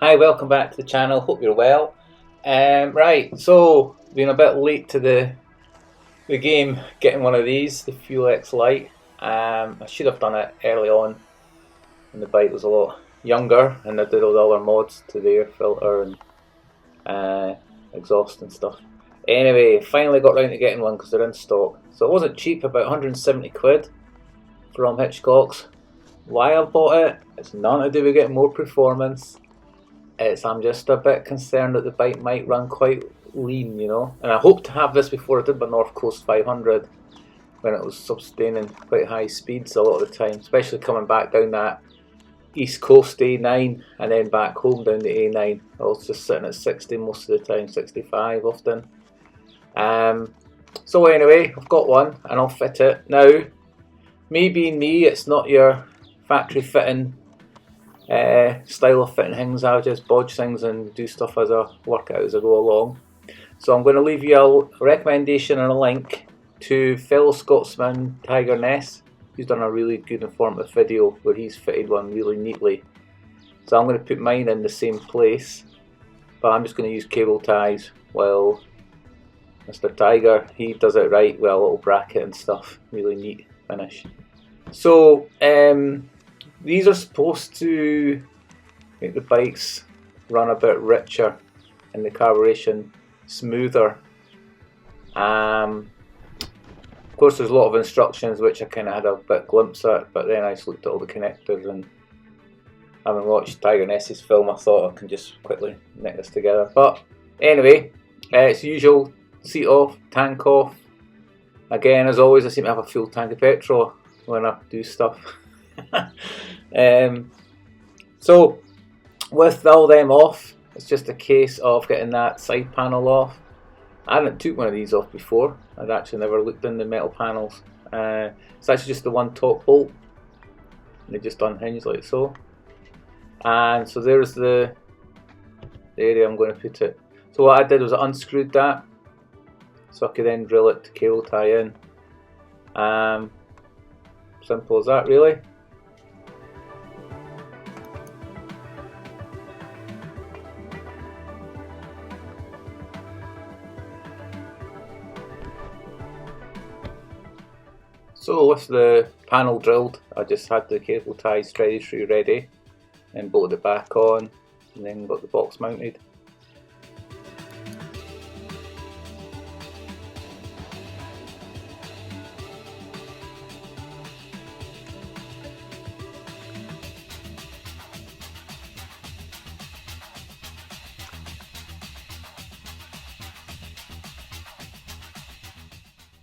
Hi, welcome back to the channel. Hope you're well. Right, so being a bit late to the game, getting one of these, the Fuel X Lite. I should have done it early on when the bike was a lot younger, and I did all the other mods to the air filter and exhaust and stuff. Anyway, finally got round to getting one because they're in stock. So it wasn't cheap, about 170 quid from Hitchcock's. Why I bought it? It's nothing to do with getting more performance. I'm just a bit concerned that the bike might run quite lean, And I hope to have this before I did my North Coast 500 when it was sustaining quite high speeds a lot of the time, especially coming back down that East Coast A9 and then back home down the A9. I was just sitting at 60 most of the time, 65 often. So anyway, I've got one and I'll fit it. Now, me being me, it's not your factory fitting style of fitting things. I'll just bodge things and do stuff as I work out as I go along. So I'm going to leave you a recommendation and a link to fellow Scotsman Tiger Ness, who's done a really good informative video where he's fitted one really neatly. So I'm going to put mine in the same place, but I'm just going to use cable ties while Mr. Tiger, he does it right with a little bracket and stuff. Really neat finish. So these are supposed to make the bikes run a bit richer and the carburation smoother. Of course there's a lot of instructions which I kind of had a bit glimpse at, but then I just looked at all the connectors, and having watched Tiger Ness's film I thought I can just quickly knit this together. But anyway, it's usual, seat off, tank off. Again, as always, I seem to have a full tank of petrol when I do stuff. So with all them off, it's just a case of getting that side panel off. I hadn't took one of these off before. I'd actually never looked in the metal panels. It's actually just the one top bolt, and they just unhinge like so. And so there's the area I'm going to put it. So what I did was I unscrewed that so I could then drill it to cable tie in. Simple as that, really. So with the panel drilled, I just had the cable ties ready and bolted it back on, and then got the box mounted.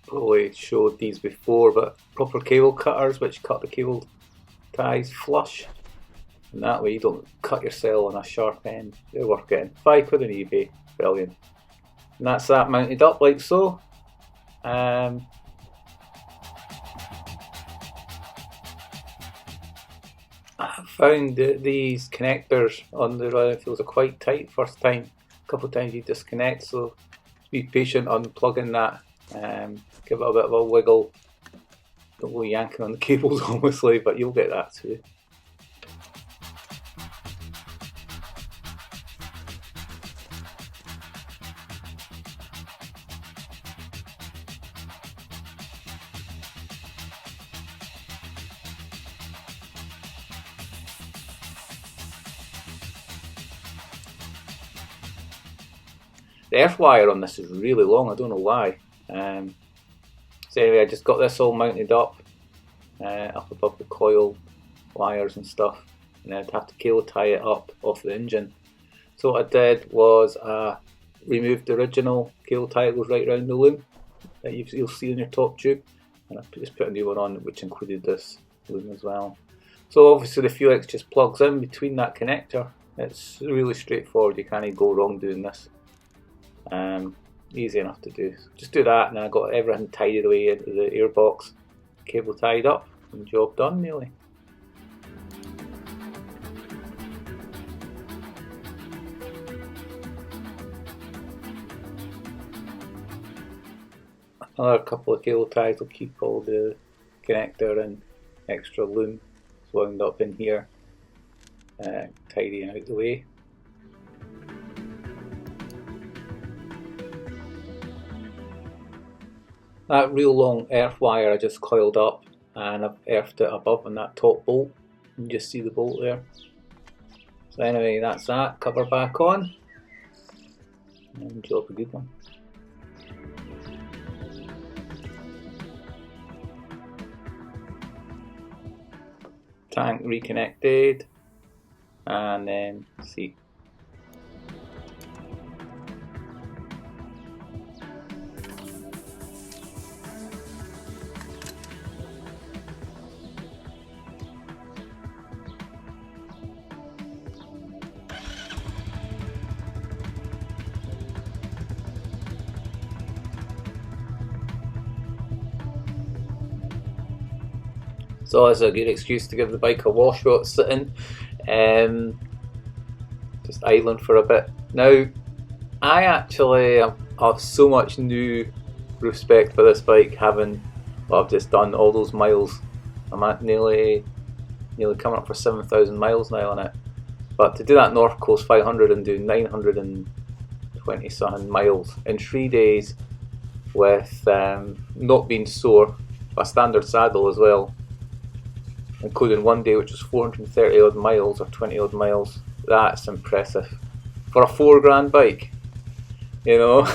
Probably showed these before, but proper cable cutters which cut the cable ties flush, and that way you don't cut your cell on a sharp end. They're worth getting. £5 on eBay, brilliant. And that's that mounted up like so. I found that these connectors on the Royal Enfields are quite tight first time. A couple of times you disconnect, so be patient unplugging that. Give it a bit of a wiggle. Don't go yanking on the cables obviously, but you'll get that too. The earth wire on this is really long, I don't know why. So anyway, I just got this all mounted up above the coil wires and stuff, and then I'd have to cable tie it up off the engine. So what I did was removed the original cable tie that goes right around the loom that you'll see in your top tube, and I just put a new one on which included this loom as well. So obviously the Fuel X just plugs in between that connector. It's really straightforward, you can't go wrong doing this. Easy enough to do. Just do that, and I got everything tidied away into the airbox, cable tied up, and job done nearly. Another couple of cable ties will keep all the connector and extra loom wound up in here, tidying out the way. That real long earth wire I just coiled up and I've earthed it above on that top bolt. You can just see the bolt there. So anyway, that's that. Cover back on. And job a good one. Tank reconnected. And then seat. So it's a good excuse to give the bike a wash while it's sitting. Just idling for a bit. Now, I actually have so much new respect for this bike, having I've just done all those miles. I'm at nearly coming up for 7,000 miles now on it. But to do that North Coast 500 and do 920 something miles in 3 days with not being sore, a standard saddle as well, including one day which was 430 odd miles or 20 odd miles, that's impressive. For a £4 bike, you know.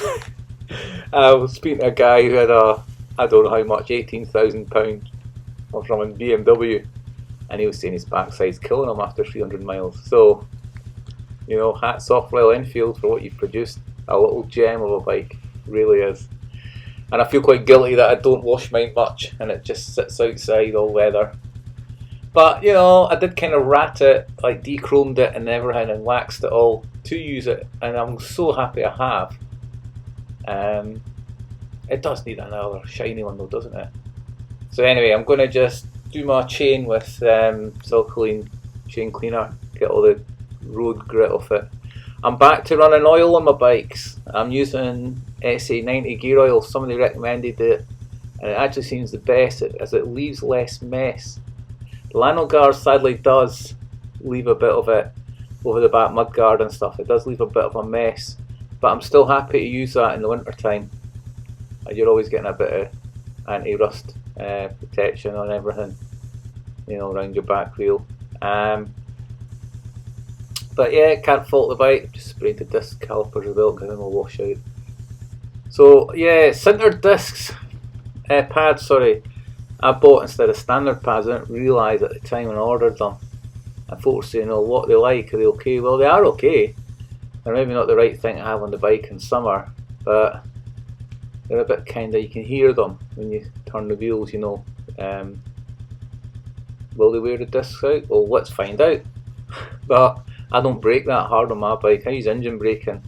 I was speaking to a guy who had a, I don't know how much, £18,000 from a BMW, and he was saying his backside's killing him after 300 miles. So, you know, hats off Royal Enfield for what you've produced. A little gem of a bike, really is. And I feel quite guilty that I don't wash mine much and it just sits outside all weather. But, you know, I did kind of rat it, like de-chromed it and everything and waxed it all to use it, and I'm so happy I have. It does need another shiny one though, doesn't it? So anyway, I'm going to just do my chain with Silcoline chain cleaner, get all the road grit off it. I'm back to running oil on my bikes. I'm using SA90 gear oil. Somebody recommended it, and it actually seems the best as it leaves less mess. The Lanogar sadly does leave a bit of it over the back mudguard and stuff. It does leave a bit of a mess, but I'm still happy to use that in the winter time. You're always getting a bit of anti-rust protection on everything, you know, around your back wheel. But yeah, can't fault the bike. Just sprayed the disc calipers as well, give them a wash out. So yeah, sintered discs, pads, sorry, I bought instead of standard pads. I didn't realise at the time when I ordered them. And folks were saying, oh, what are they like? Are they okay? Well, they are okay. They're maybe not the right thing to have on the bike in summer, but they're a bit kind of, you can hear them when you turn the wheels, you know. Will they wear the discs out? Well, let's find out. But I don't brake that hard on my bike. I use engine braking.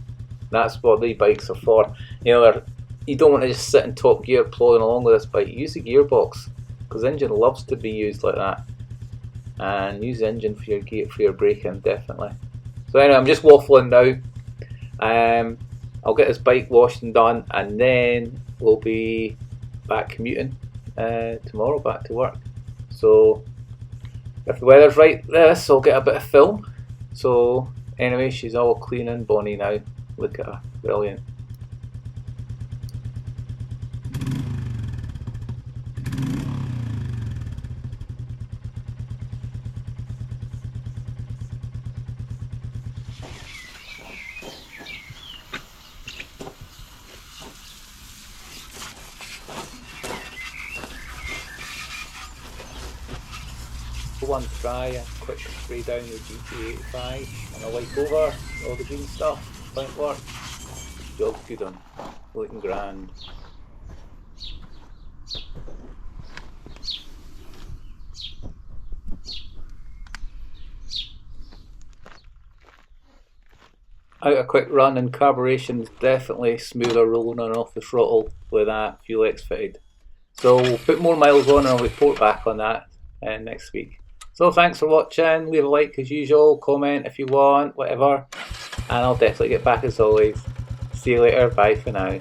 That's what the bikes are for. You know, you don't want to just sit in top gear plodding along with this bike. Use the gearbox, because the engine loves to be used like that. And use the engine for your gear, for your braking, definitely. So anyway, I'm just waffling now. I'll get this bike washed and done, and then we'll be back commuting tomorrow, back to work. So if the weather's right this, I'll get a bit of film. So anyway, she's all clean and bonny now. Look at her, brilliant. One try, a quick spray down the GT85 and a wipe over all the green stuff. Don't work. Job's good on. Looking grand. Out a quick run, and carburation is definitely smoother rolling on and off the throttle with that Fuel X fitted. So we'll put more miles on and I'll report back on that next week. So thanks for watching, leave a like as usual, comment if you want, whatever, and I'll definitely get back as always. See you later, bye for now.